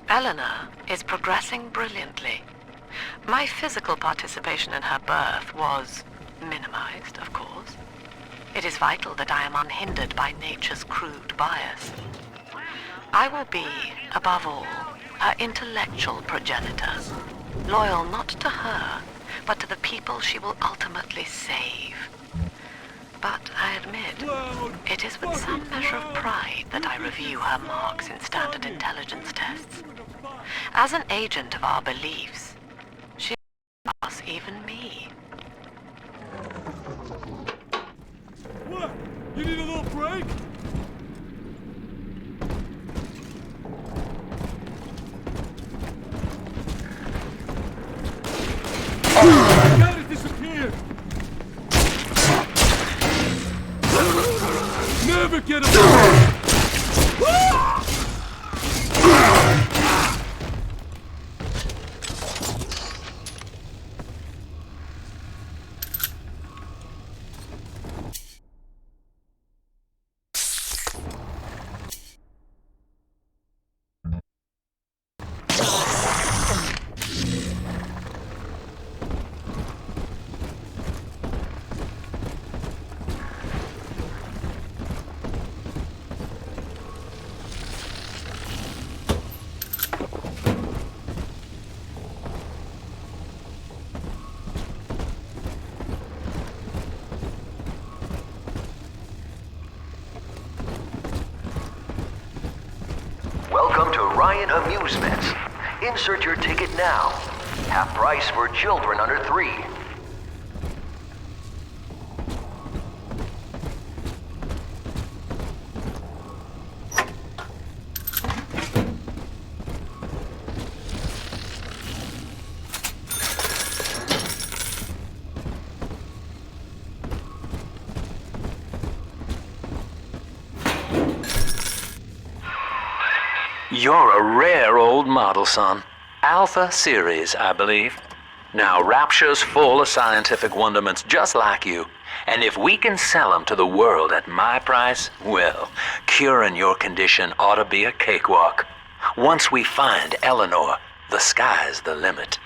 Eleanor is progressing brilliantly. My physical participation in her birth was minimized, of course. It is vital that I am unhindered by nature's crude bias. I will be, above all, her intellectual progenitor, loyal not to her, but to the people she will ultimately save. But I admit, it is with some measure of pride that I review her marks in standard intelligence tests. As an agent of our beliefs, she surpasses even me. What? You need a little break? I got it disappeared! Never get away! Welcome to Ryan Amusements. Insert your ticket now. Half price for children under 3. You're a rare old model, son. Alpha Series, I believe. Now, Rapture's full of scientific wonderments just like you. And if we can sell them to the world at my price, well, curing your condition ought to be a cakewalk. Once we find Eleanor, the sky's the limit.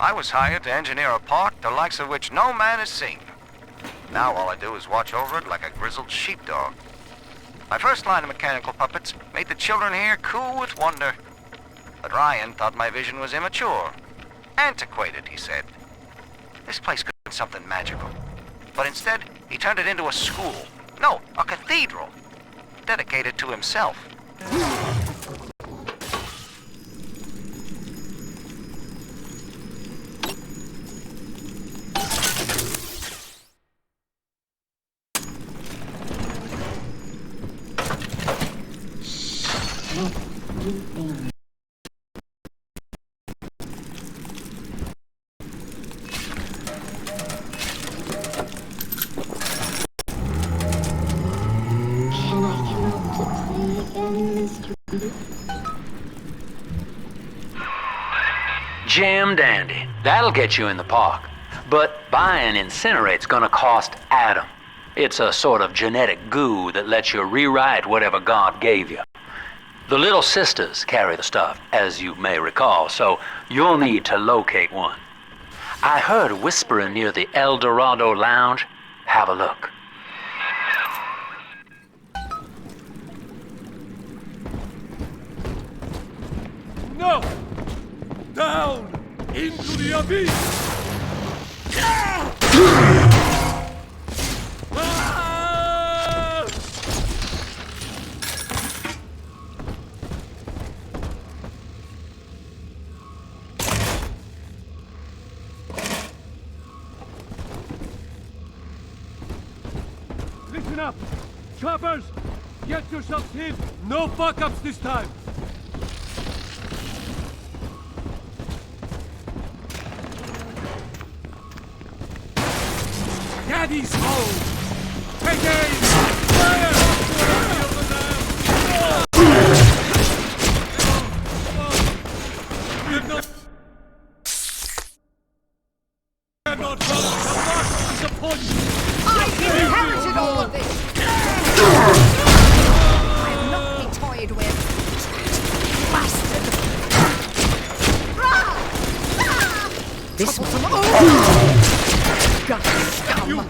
I was hired to engineer a park the likes of which no man has seen. Now all I do is watch over it like a grizzled sheepdog. My first line of mechanical puppets made the children here coo with wonder. But Ryan thought my vision was immature. Antiquated, he said. This place could be something magical. But instead, he turned it into a school. No, a cathedral. Dedicated to himself. Can I come out to play again, Mr. Jam dandy. That'll get you in the park. But buying Incinerate's gonna cost Adam. It's a sort of genetic goo that lets you rewrite whatever God gave you. The Little Sisters carry the stuff, as you may recall, so you'll need to locate one. I heard whispering near the El Dorado Lounge. Have a look. No! Down! Into the abyss! Ah! Ah! Listen up! Choppers! Get yourselves in! No fuck-ups this time! Daddy's home! Take aim! Fire! Cannot run! The mark disappoints you! I inherited all of this! I'll not be toyed with. Bastard! This one. God, scum!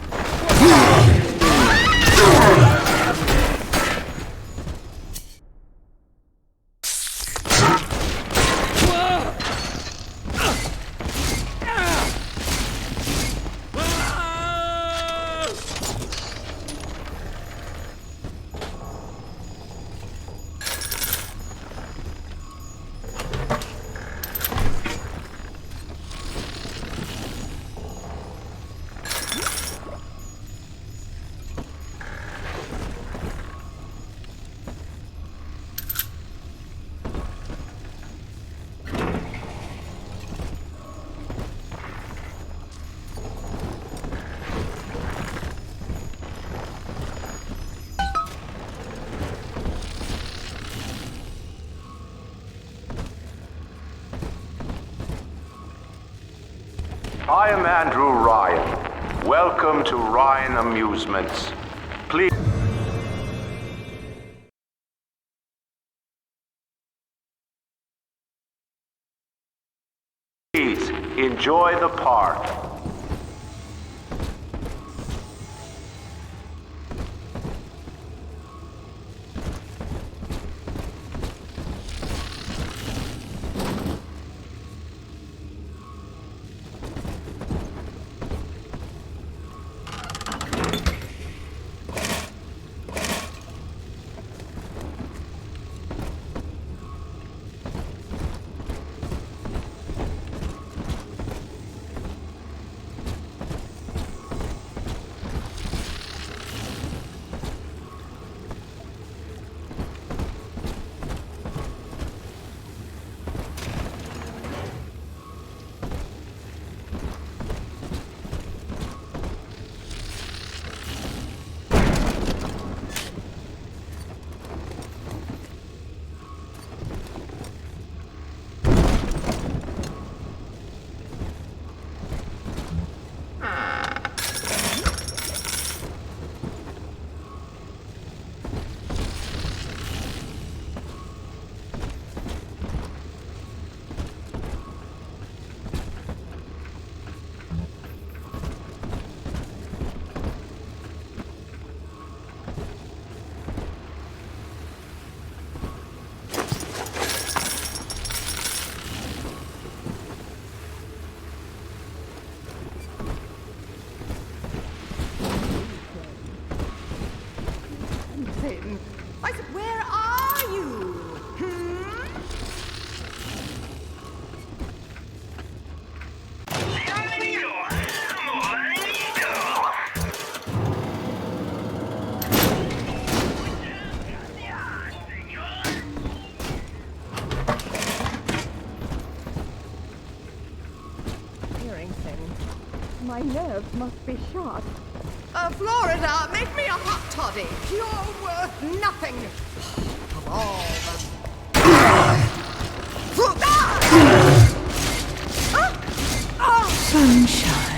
I am Andrew Ryan. Welcome to Ryan Amusements. Please enjoy the park. Where are you? nerves must be shot. Florida, make me a hot toddy. You're worth nothing. Of all the... Sunshine.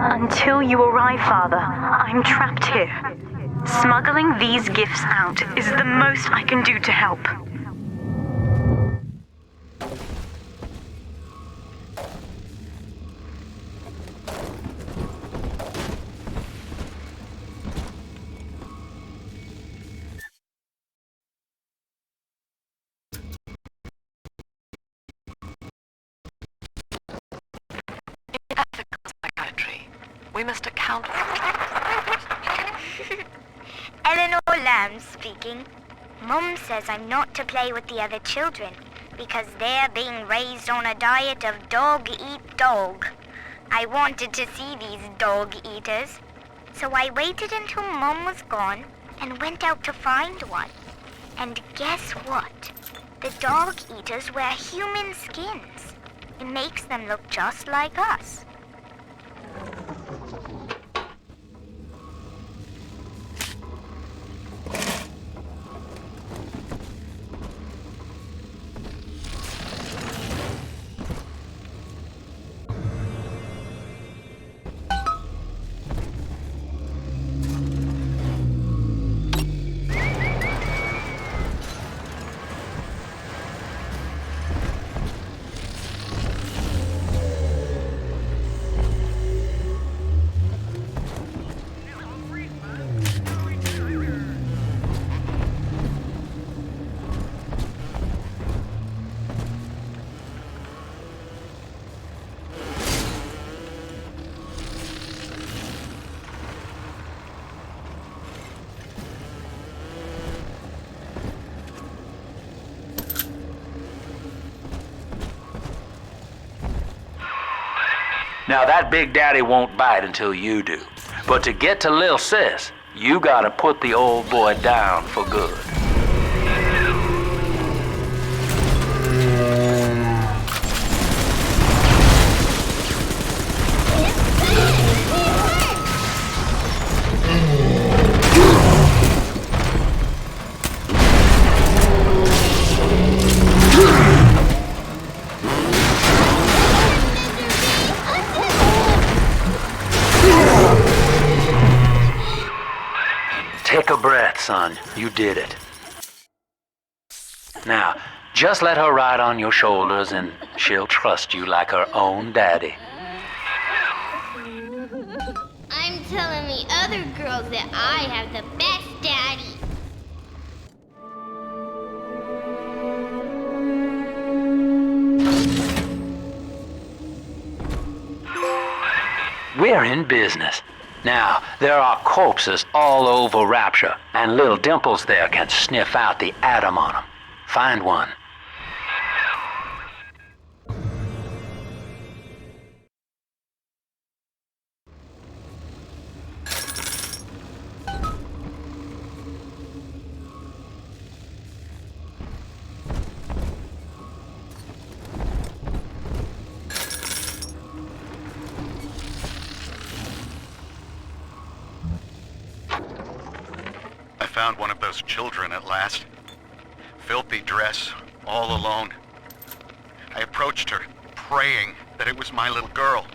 Until you arrive, Father, I'm trapped here. Smuggling these gifts out is the most I can do to help. In ethical psychiatry, we must account for... Eleanor Lamb speaking. Mum says I'm not to play with the other children because they're being raised on a diet of dog-eat-dog. I wanted to see these dog-eaters, so I waited until Mum was gone and went out to find one. And guess what? The dog-eaters wear human skins. It makes them look just like us. Now that Big Daddy won't bite until you do. But to get to Lil Sis, you gotta put the old boy down for good. Take a breath, son. You did it. Now, just let her ride on your shoulders and she'll trust you like her own daddy. I'm telling the other girls that I have the best daddy. We're in business. Now, there are corpses all over Rapture, and little Dimples there can sniff out the atom on them. Find one. Found one of those children at last. Filthy dress, all alone. I approached her, praying that it was my little girl.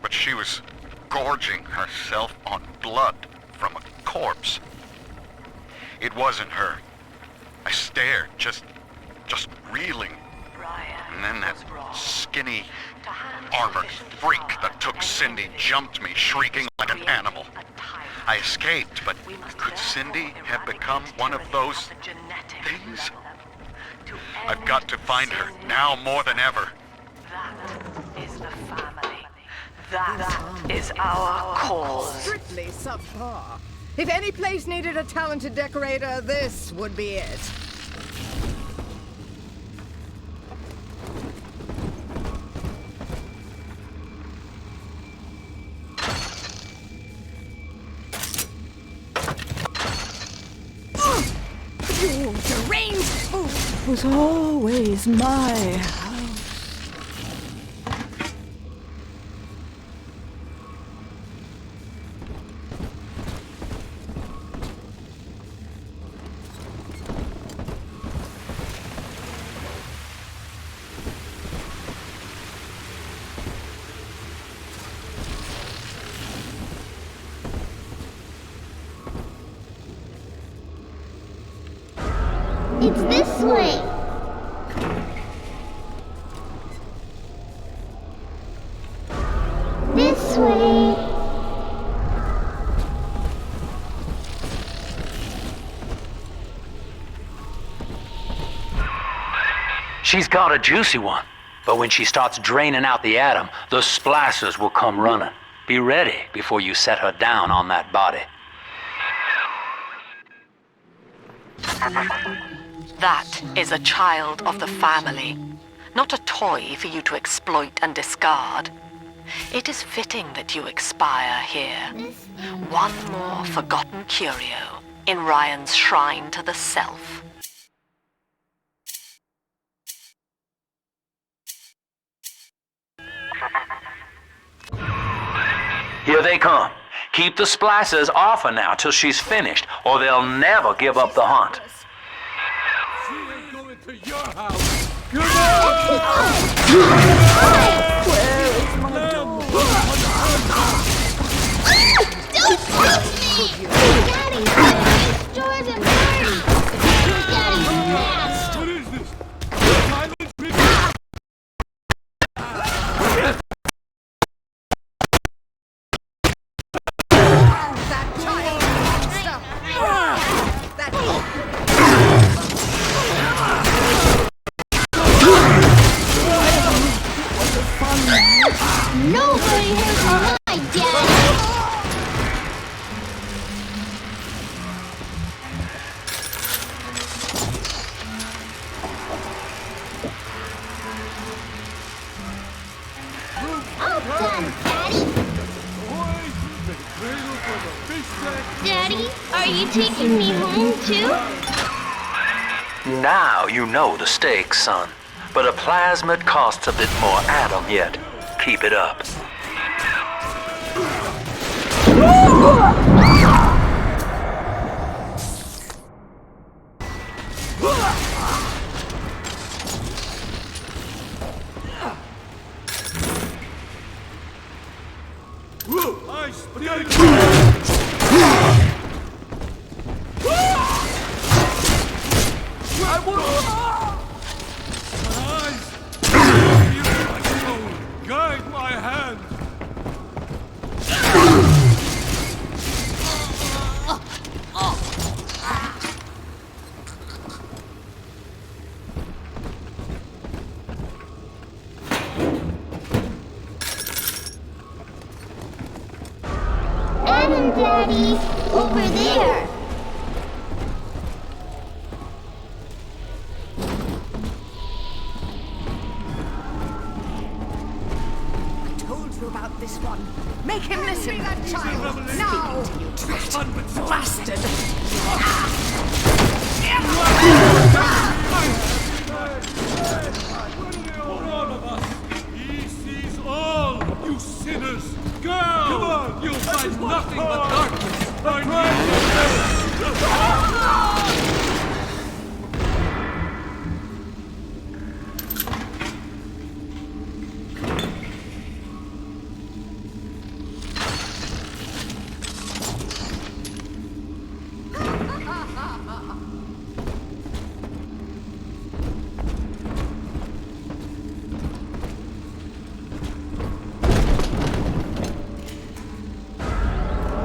But she was gorging herself on blood from a corpse. It wasn't her. I stared, just reeling. And then that skinny, armored freak that took Cindy jumped me, shrieking like an animal. I escaped, but could Cindy have become one of those things? I've got to find her, now more than ever. That is the family. That is our cause. Strictly subpar. If any place needed a talented decorator, this would be it. was always my house. It's this way. This way. She's got a juicy one, but when she starts draining out the atom, the splicers will come running. Be ready before you set her down on that body. That is a child of the family, not a toy for you to exploit and discard. It is fitting that you expire here. One more forgotten curio in Ryan's shrine to the self. Here they come. Keep the splicers off her now till she's finished, or they'll never give up the hunt. She ain't going to your house. Come Where is my dog? Don't touch me! Daddy, restore the party! Daddy's fast! What is this? Silent video? That child monster! That Nobody hurts my daddy! All done, Daddy! Daddy, are you taking me home too? Now you know the stakes, son. But a plasmid costs a bit more atom yet. Keep it up. Guide my hand! Adam, Daddy, over there. I told you about this one. Make him listen. That child now. Bastard! All of us! He sees all, you sinners! Go! Come on! You'll find nothing but darkness!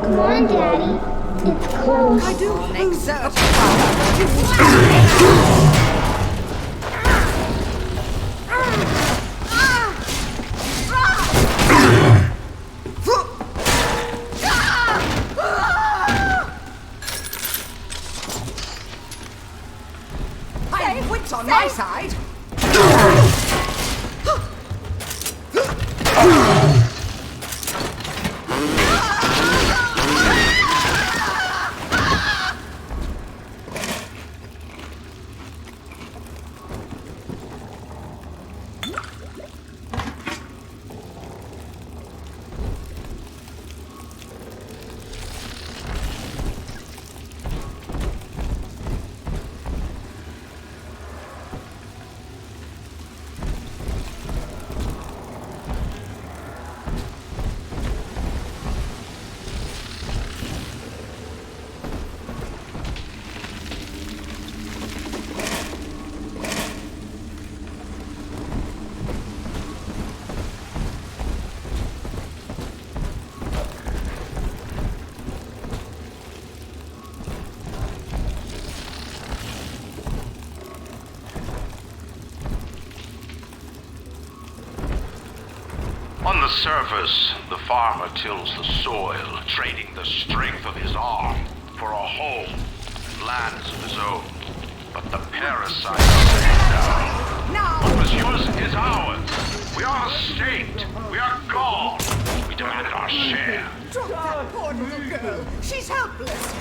Come on, Daddy. It's close. I do exert I have wits on my side. On the surface, the farmer tills the soil, trading the strength of his arm for a home and lands of his own. But the parasite says no. What was yours is ours. We are staked. We are gone. We demanded our share. Drop that poor little girl. She's helpless.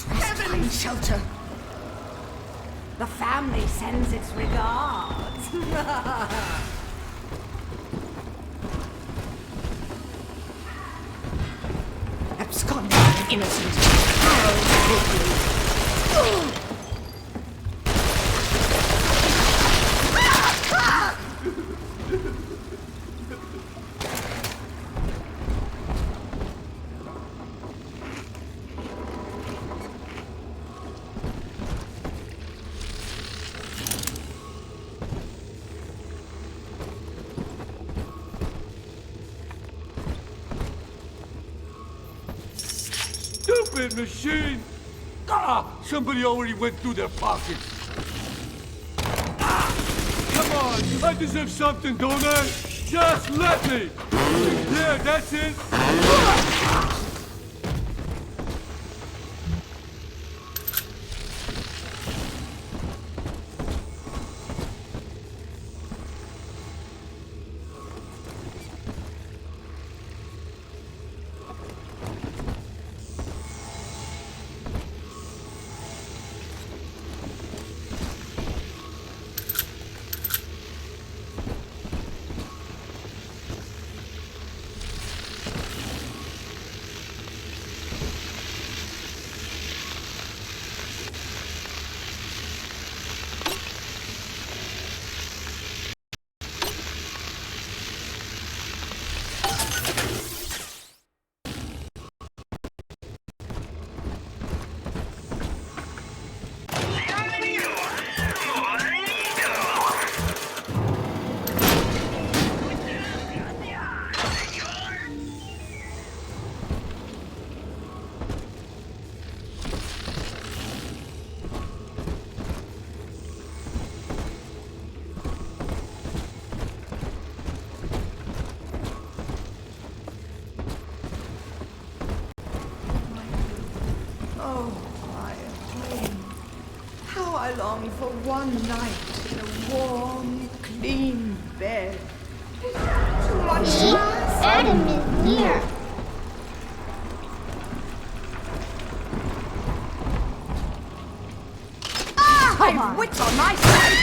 Heaven shelter. The family sends its regards. Absconding innocent. Stupid machine! Ah! Somebody already went through their pockets. Ah! Come on! I deserve something, don't I? Just let me! Yeah, that's it! I long for one night in a warm, clean bed. Too much to ask. Adam is here. My wits on my side.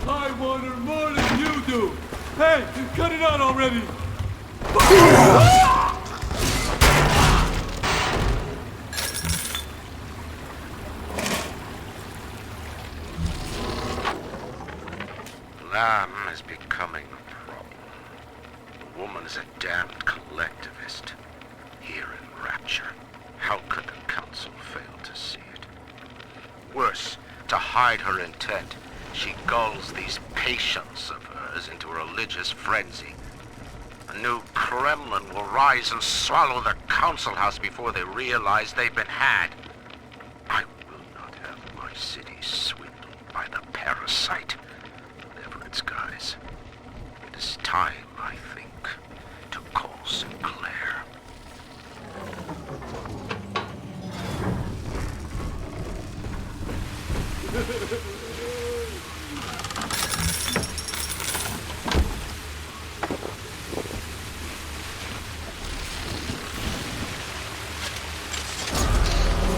I want her more than you do! Hey, cut it out already! Lamb is becoming a problem. The woman is a damned collectivist. Here in Rapture, how could the Council fail to see it? Worse, to hide her intent, she gulls these patients of hers into a religious frenzy. A new Kremlin will rise and swallow the Council House before they realize they've been had. I will not have my city swindled by the parasite, whatever its guise. It is time, I think, to call Sinclair.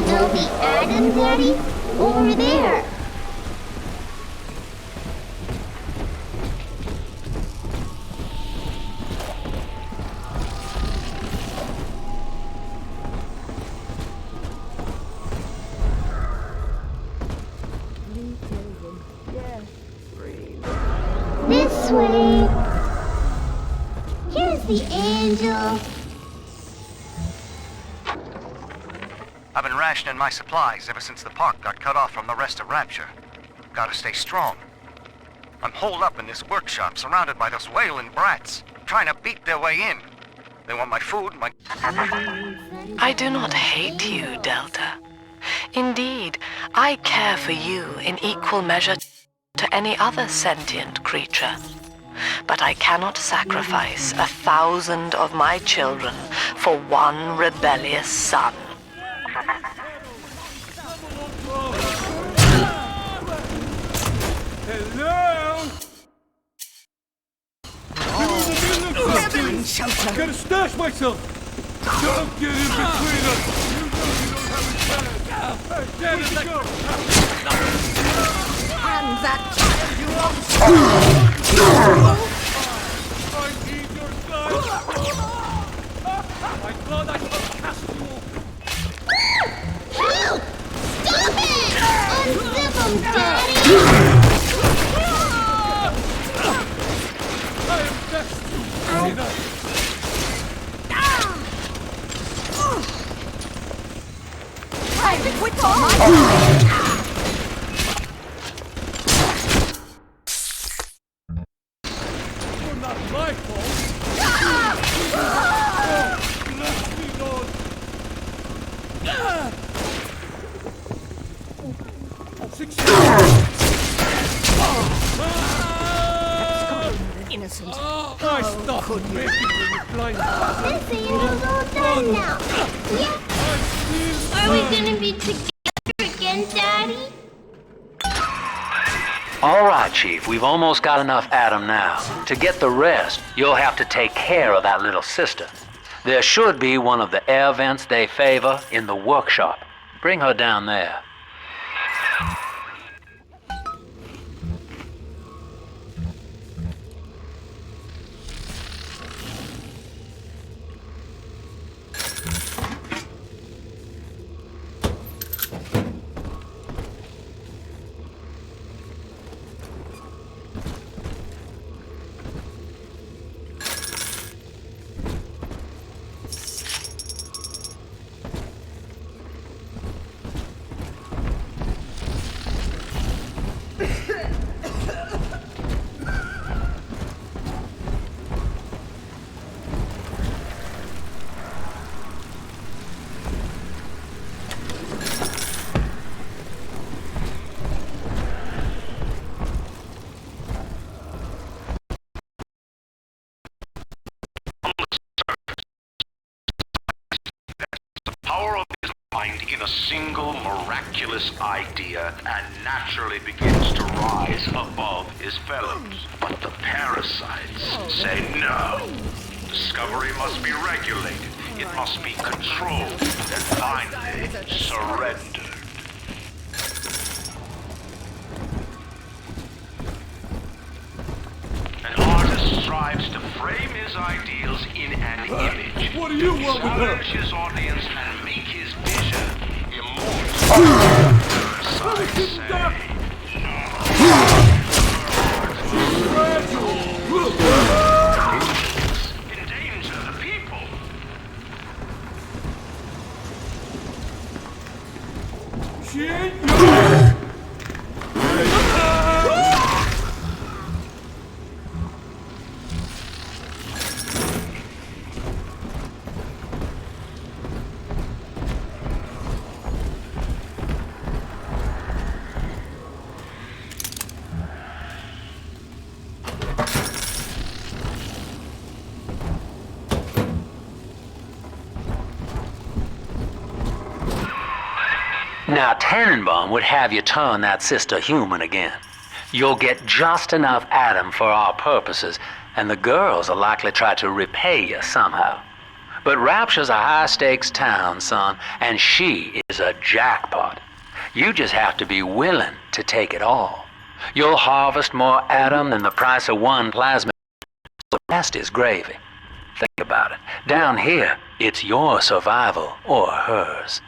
Still be Adam, Daddy? Over there. angel. I've been rationing my supplies ever since the park got cut off from the rest of Rapture. Gotta stay strong. I'm holed up in this workshop, surrounded by those wailing brats, trying to beat their way in. They want my food, my... I do not hate you, Delta. Indeed, I care for you in equal measure to any other sentient creature. But I cannot sacrifice 1,000 of my children for one rebellious son. Hello? I gotta stash myself! Don't get in between us! You know you don't have a chance! Hey, damn it, go! And that child you want! I need your guide! I thought I could cast you off! Help! Stop it! Unzip him, Daddy! I am destined! Private wits on my side! You're not my fault! Oh, bless me, Lord! Innocent. I stopped making you with blind This angel's all done now. Yeah. Are we gonna be together again, Daddy? All right, Chief, we've almost got enough Adam now. To get the rest, you'll have to take care of that little sister. There should be one of the air vents they favor in the workshop. Bring her down there. In a single miraculous idea and naturally begins to rise above his fellows. But the parasites say no. Discovery must be regulated. It must be controlled and finally surrendered. An artist strives to frame his ideals in an image. What do you want with her? Challenge his audience and make his vision immortal. Parasites say endanger the people. She ain't yours! Now, Tannenbaum would have you turn that sister human again. You'll get just enough Adam for our purposes, and the girls will likely try to repay you somehow. But Rapture's a high-stakes town, son, and she is a jackpot. You just have to be willing to take it all. You'll harvest more Adam than the price of one plasma. The rest is gravy. Think about it. Down here, it's your survival or hers.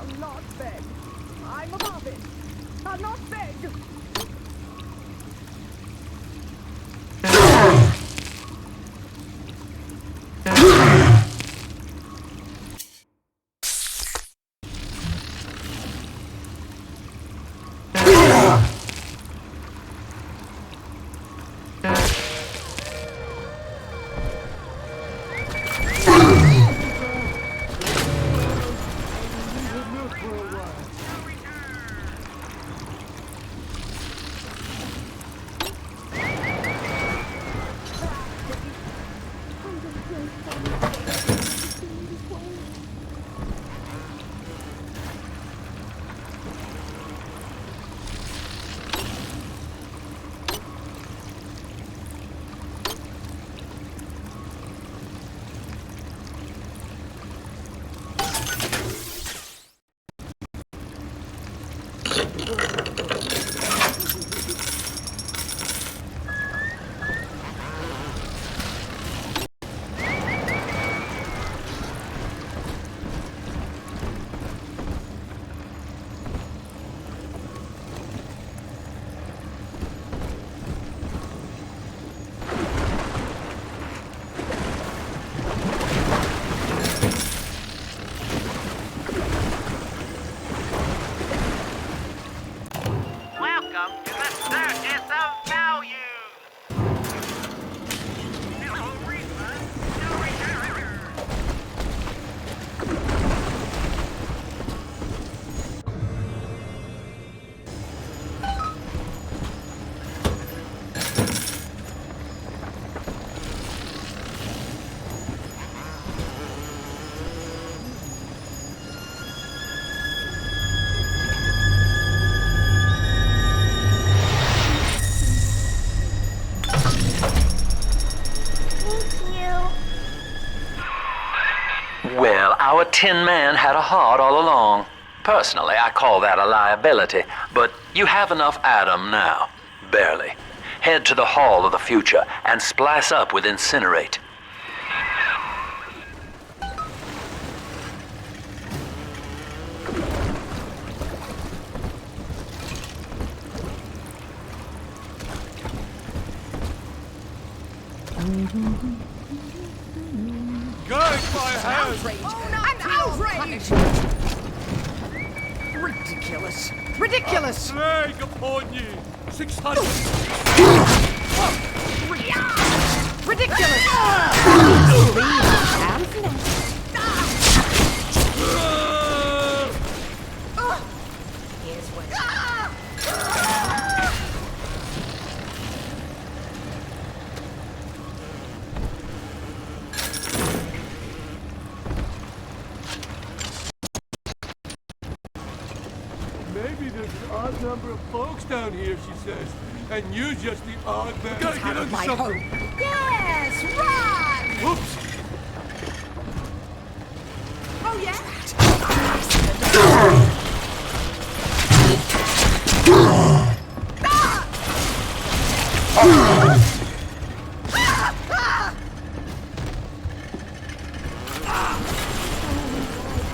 I'll not beg. I'm above it. I'll not beg. Well, our Tin Man had a heart all along. Personally, I call that a liability, but you have enough Adam now. Barely. Head to the Hall of the Future and splice up with Incinerate. Guide my hand! An outrage! Ridiculous! Ridiculous! A plague upon ye! 600! Ridiculous! Here's what. Maybe there's an odd number of folks down here, she says. And you just the odd man. Gotta get into something. Yes, run! Whoops! Oh yeah.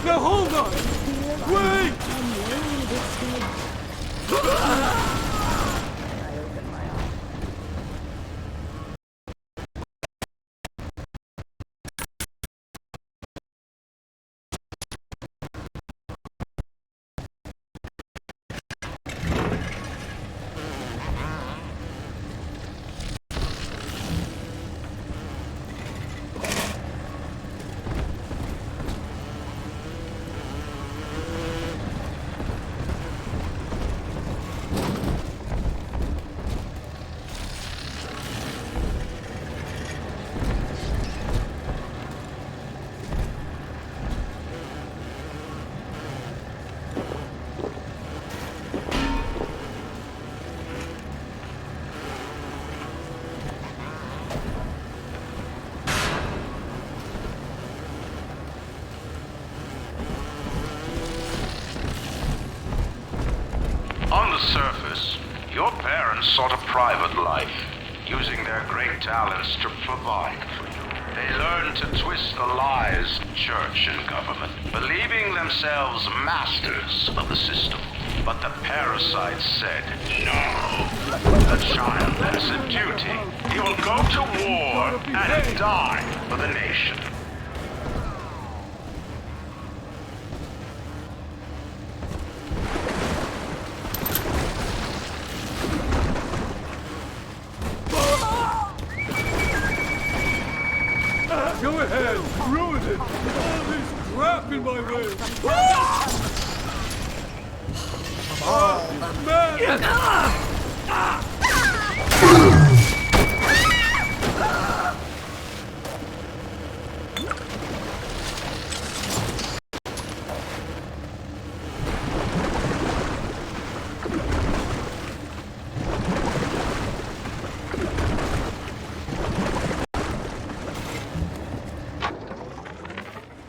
Now hold on! Wait! On the surface, your parents sought a private life, using their great talents to provide for you. They learned to twist the lies of church and government, believing themselves masters of the system. But the parasites said, no. The child has a duty. He will go to war and die for the nation. Go ahead, ruin it! All this crap in my way! Oh, man!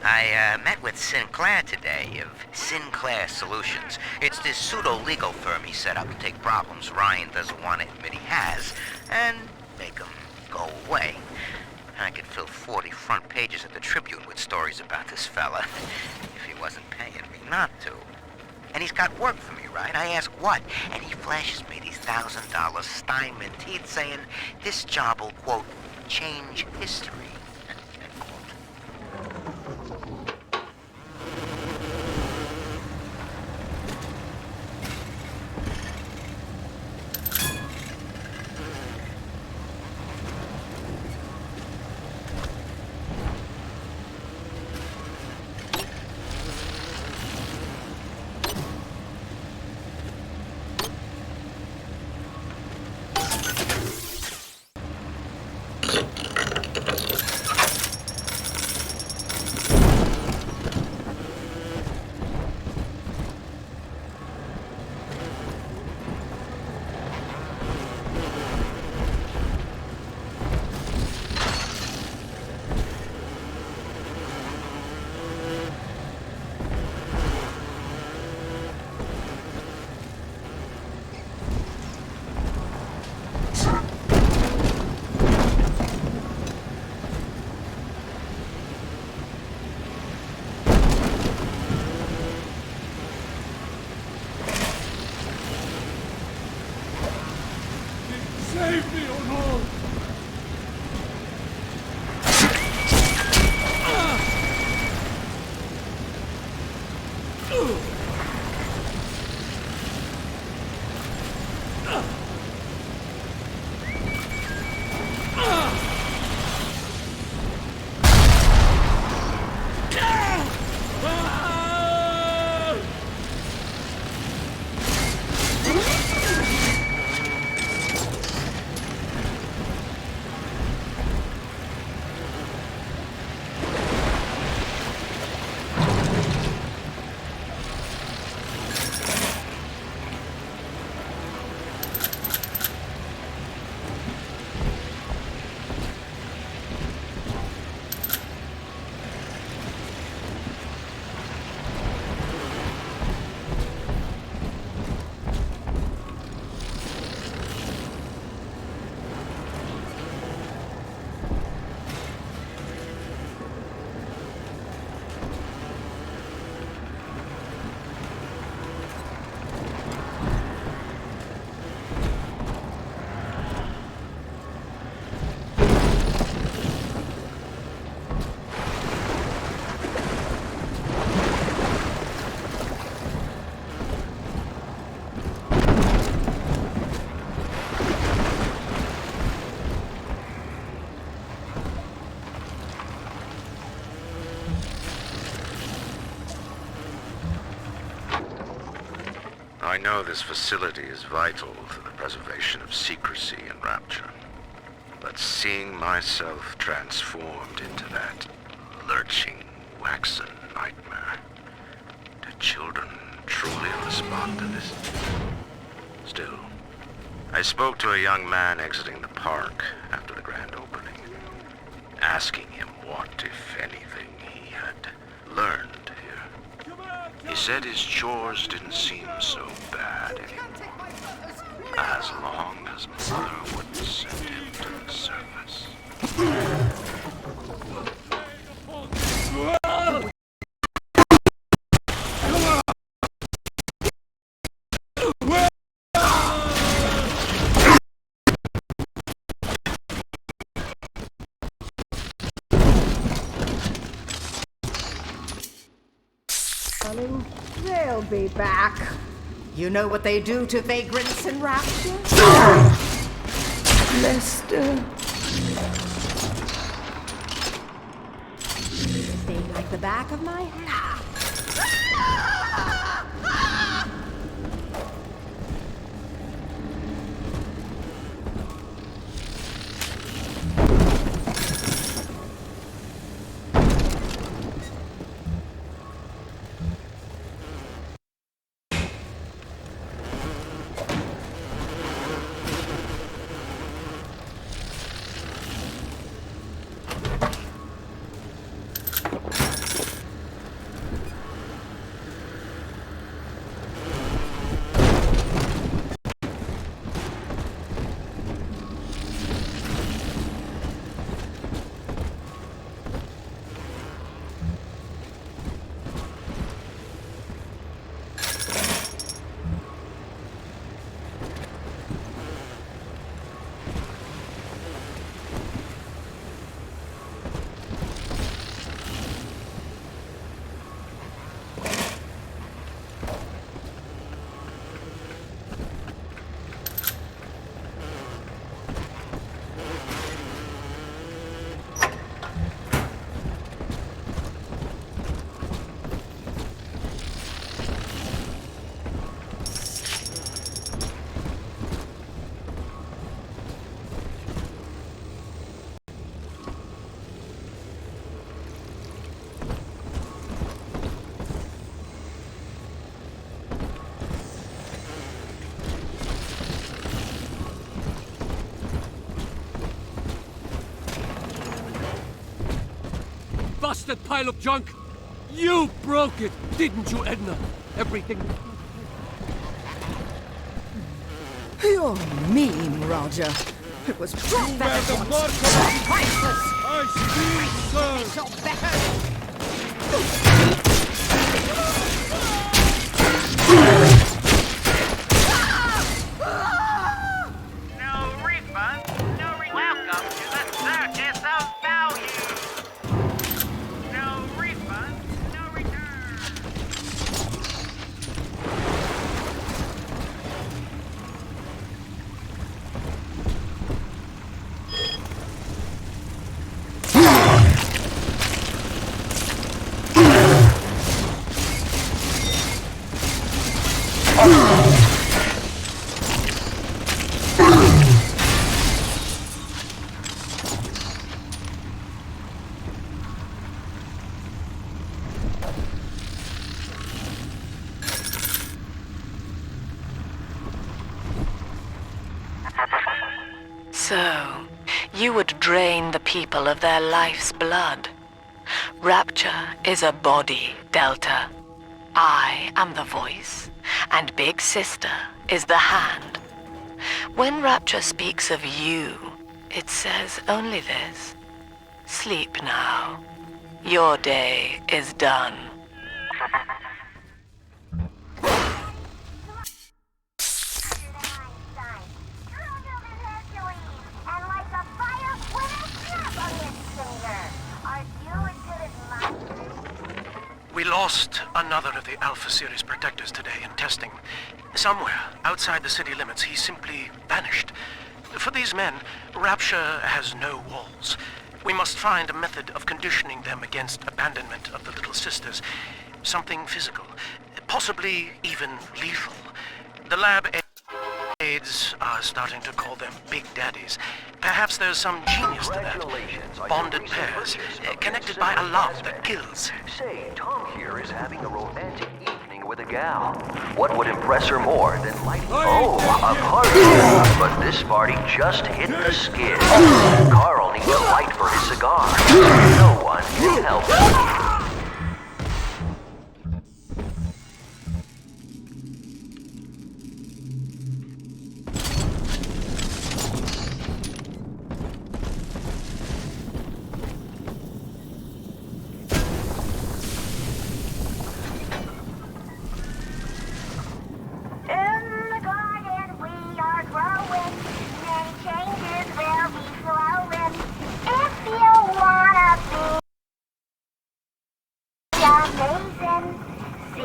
I met with Sinclair today of Sinclair Solutions. It's this pseudo-legal firm he set up to take problems Ryan doesn't want to admit he has and make them go away. I could fill 40 front pages of the Tribune with stories about this fella if he wasn't paying me not to. And he's got work for me, right? I ask what, and he flashes me these $1,000 Steinman teeth saying this job will, quote, change history. Save me or no! I know this facility is vital to the preservation of secrecy and Rapture, but seeing myself transformed into that lurching, waxen nightmare, do children truly respond to this? Still, I spoke to a young man exiting the park after the grand opening, asking him what, if anything, he had learned here. He said his chores didn't seem so bad anymore, as long as Mother wouldn't send him to the surface. darling. They'll be back. You know what they do to vagrants in Rapture? Lester. They like the back of my hand. Busted pile of junk! You broke it, didn't you, Edna? Everything... You're mean, Roger. It was You wear the mark of priceless. I still serve! No refund, no welcome to the circus of value. No refund, no return. So, you would drain the people of their life's blood. Rapture is a body, Delta. I am the voice, and Big Sister is the hand. When Rapture speaks of you, it says only this. Sleep now. Your day is done. We lost another of the Alpha Series protectors today in testing. Somewhere outside the city limits, he simply vanished. For these men, Rapture has no walls. We must find a method of conditioning them against abandonment of the Little Sisters. Something physical, possibly even lethal. The lab aides are starting to call them Big Daddies. Perhaps there's some genius to that. Bonded pairs, connected by a love that kills. Say, Tom here is having a romantic evening with a gal. What would impress her more than lighting... Oh, a party! But this party just hit the skid. Carl needs a light for his cigar. No one can help him. See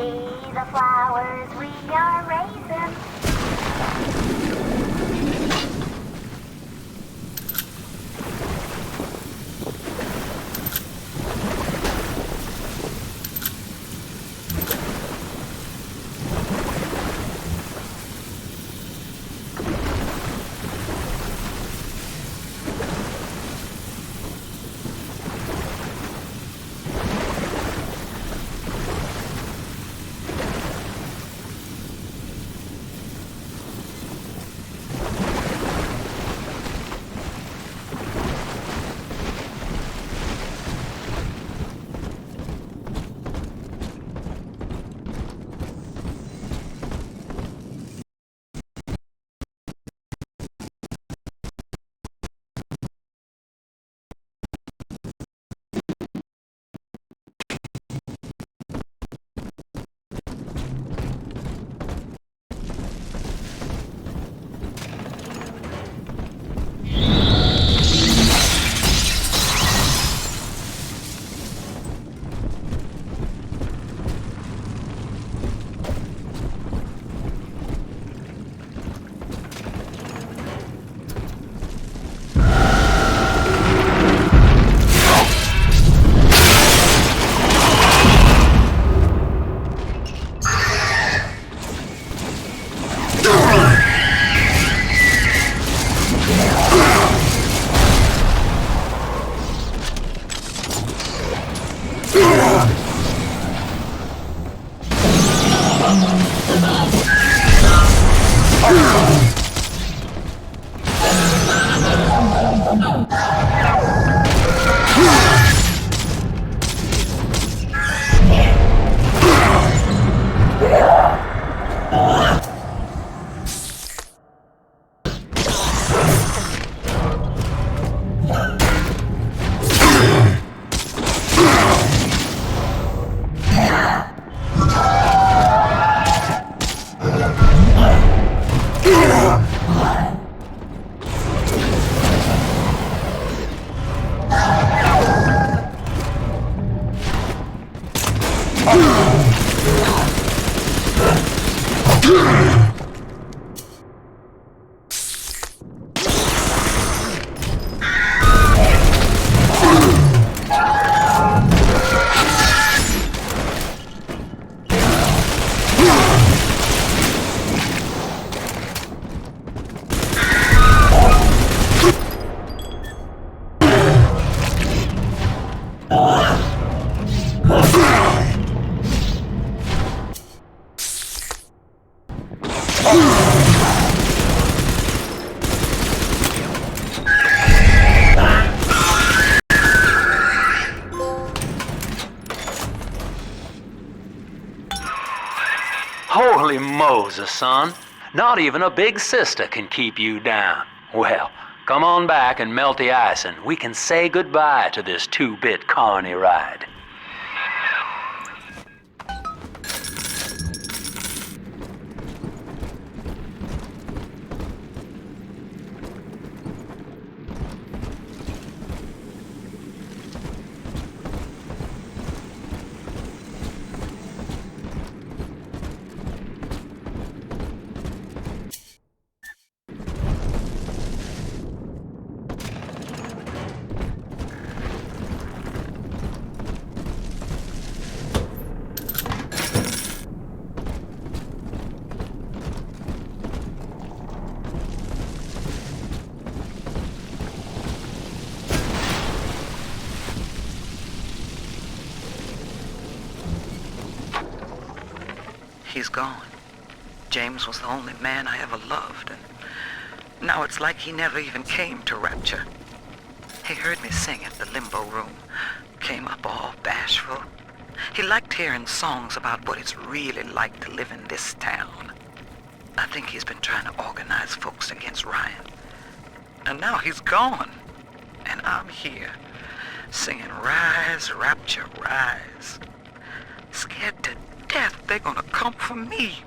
the flowers we are raising. Holy Moses, son. Not even a big sister can keep you down. Well, come on back and melt the ice and we can say goodbye to this 2-bit carny ride. He's gone. James was the only man I ever loved, and now it's like he never even came to Rapture. He heard me sing at the limbo room, came up all bashful. He liked hearing songs about what it's really like to live in this town. I think he's been trying to organize folks against Ryan. And now he's gone, and I'm here, singing Rise, Rapture, Rise. Scared to death they're gonna come for me.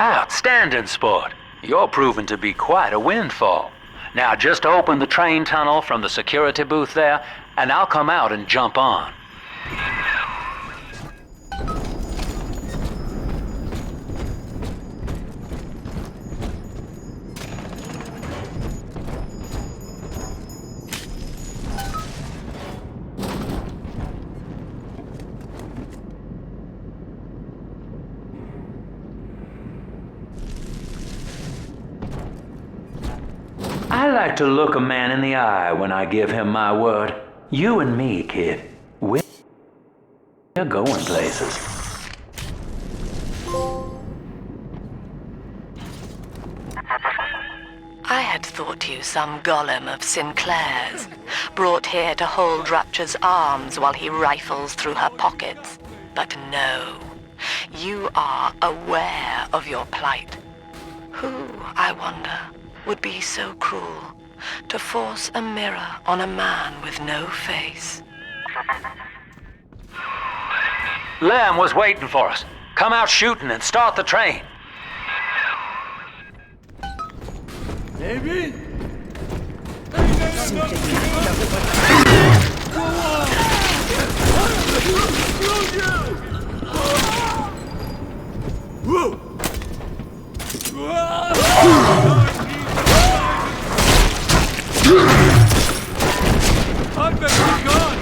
Outstanding sport. You're proving to be quite a windfall. Now just open the train tunnel from the security booth there, and I'll come out and jump on. I like to look a man in the eye when I give him my word. You and me, kid, we're going places. I had thought you some golem of Sinclair's, brought here to hold Rapture's arms while he rifles through her pockets. But no, you are aware of your plight. Who, I wonder, would be so cruel to force a mirror on a man with no face? Lamb was waiting for us. Come out shooting and start the train. Maybe? I bet you're gone!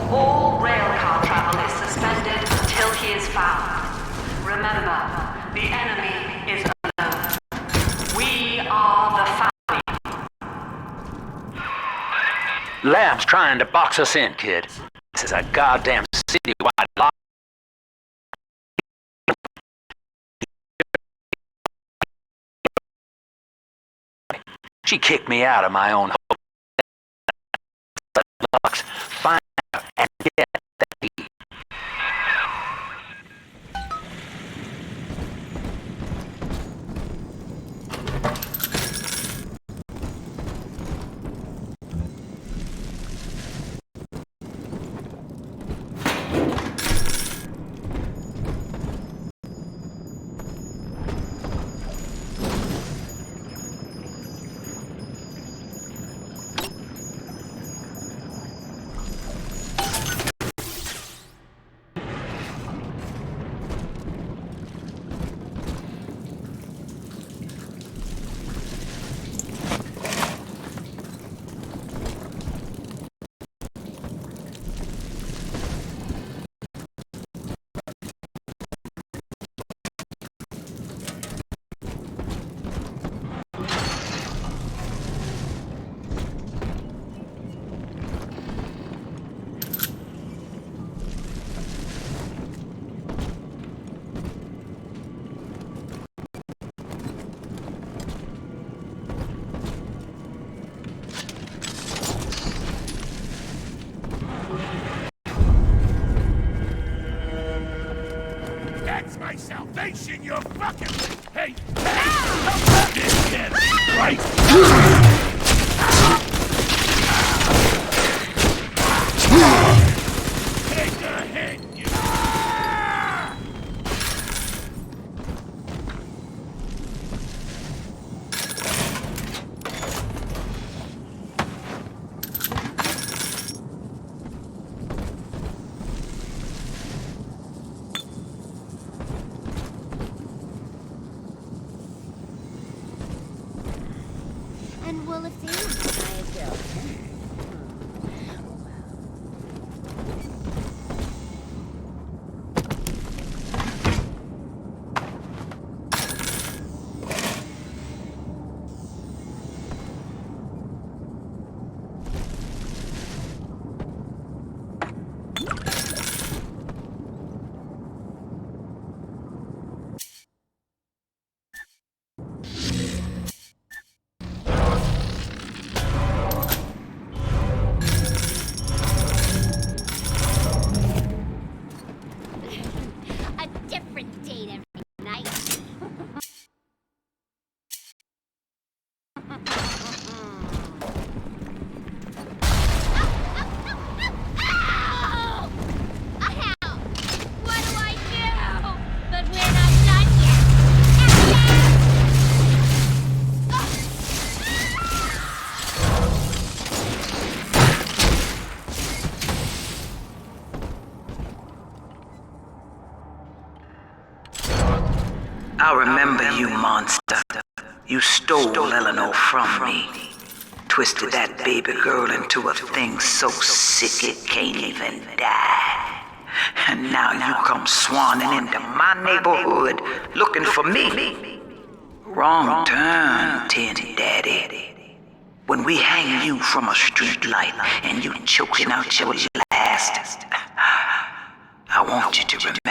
All railcar travel is suspended until he is found. Remember, the enemy is alone. We are the family. Lamb's trying to box us in, kid. This is a goddamn citywide lock. She kicked me out of my own home. Find her and get that key. Where's my salvation, you fucking... Hey! Hey! This kid! Right! Take a hit, you... And will if they I will. A different date every night. Ow! Ow! What do I do? But we're not done I remember you, monster. You stole Eleanor from me. Twisted that baby girl into a thing so sick it can't even die. And now you come swanning into my neighborhood looking for me. Wrong turn, Tin Daddy. When we hang you from a street light and you choking out your last, I want you to remember.